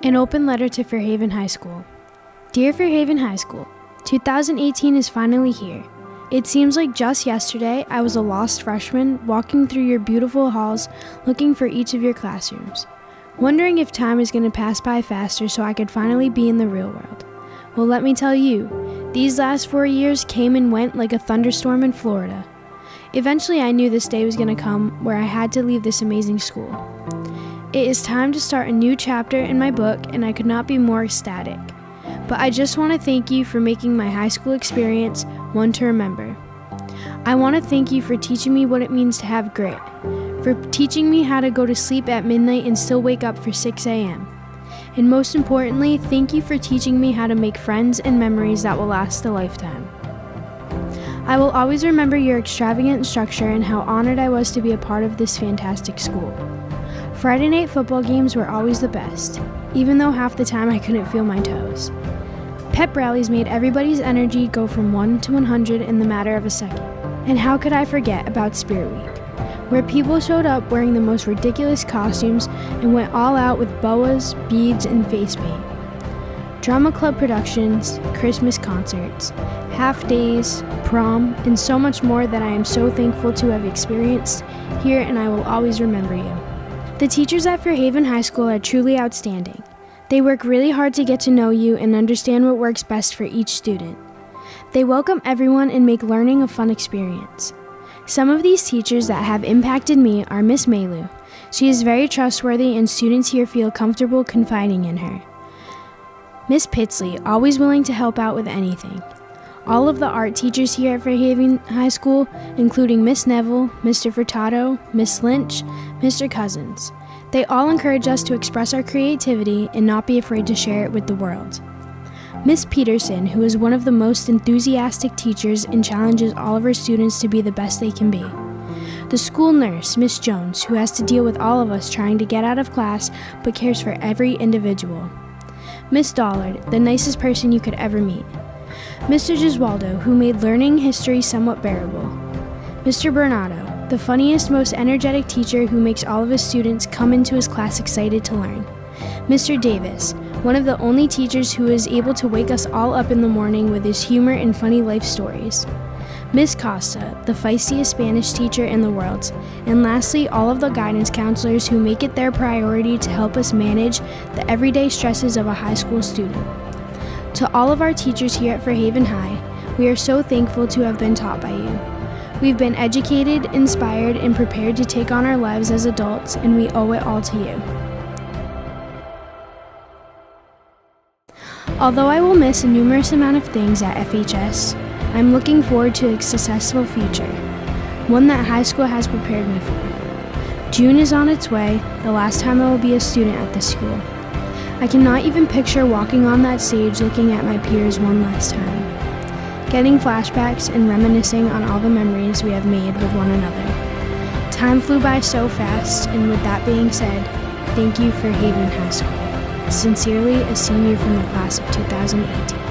An open letter to Fairhaven High School. Dear Fairhaven High School, 2018 is finally here. It seems like just yesterday I was a lost freshman walking through your beautiful halls looking for each of your classrooms, wondering if time is going to pass by faster so I could finally be in the real world. Well, let me tell you, these last 4 years came and went like a thunderstorm in Florida. Eventually I knew this day was going to come where I had to leave this amazing school. It is time to start a new chapter in my book, and I could not be more ecstatic. But I just want to thank you for making my high school experience one to remember. I want to thank you for teaching me what it means to have grit, for teaching me how to go to sleep at midnight and still wake up for 6 a.m. And most importantly, thank you for teaching me how to make friends and memories that will last a lifetime. I will always remember your extravagant structure and how honored I was to be a part of this fantastic school. Friday night football games were always the best, even though half the time I couldn't feel my toes. Pep rallies made everybody's energy go from 1 to 100 in the matter of a second. And how could I forget about Spirit Week, where people showed up wearing the most ridiculous costumes and went all out with boas, beads, and face paint. Drama club productions, Christmas concerts, half days, prom, and so much more that I am so thankful to have experienced here, and I will always remember you. The teachers at Fairhaven High School are truly outstanding. They work really hard to get to know you and understand what works best for each student. They welcome everyone and make learning a fun experience. Some of these teachers that have impacted me are Miss Maylou. She is very trustworthy and students here feel comfortable confiding in her. Miss Pitsley, always willing to help out with anything. All of the art teachers here at Fairhaven High School, including Miss Neville, Mr. Furtado, Miss Lynch, Mr. Cousins. They all encourage us to express our creativity and not be afraid to share it with the world. Miss Peterson, who is one of the most enthusiastic teachers and challenges all of her students to be the best they can be. The school nurse, Miss Jones, who has to deal with all of us trying to get out of class but cares for every individual. Miss Dollard, the nicest person you could ever meet. Mr. Giswaldo, who made learning history somewhat bearable. Mr. Bernardo, the funniest, most energetic teacher who makes all of his students come into his class excited to learn. Mr. Davis, one of the only teachers who is able to wake us all up in the morning with his humor and funny life stories. Miss Costa, the feistiest Spanish teacher in the world. And lastly, all of the guidance counselors who make it their priority to help us manage the everyday stresses of a high school student. To all of our teachers here at Fairhaven High, we are so thankful to have been taught by you. We've been educated, inspired, and prepared to take on our lives as adults, and we owe it all to you. Although I will miss a numerous amount of things at FHS, I'm looking forward to a successful future, one that high school has prepared me for. June is on its way, the last time I will be a student at this school. I cannot even picture walking on that stage looking at my peers one last time, getting flashbacks and reminiscing on all the memories we have made with one another. Time flew by so fast, and with that being said, thank you Fairhaven High School. Sincerely, a senior from the class of 2018.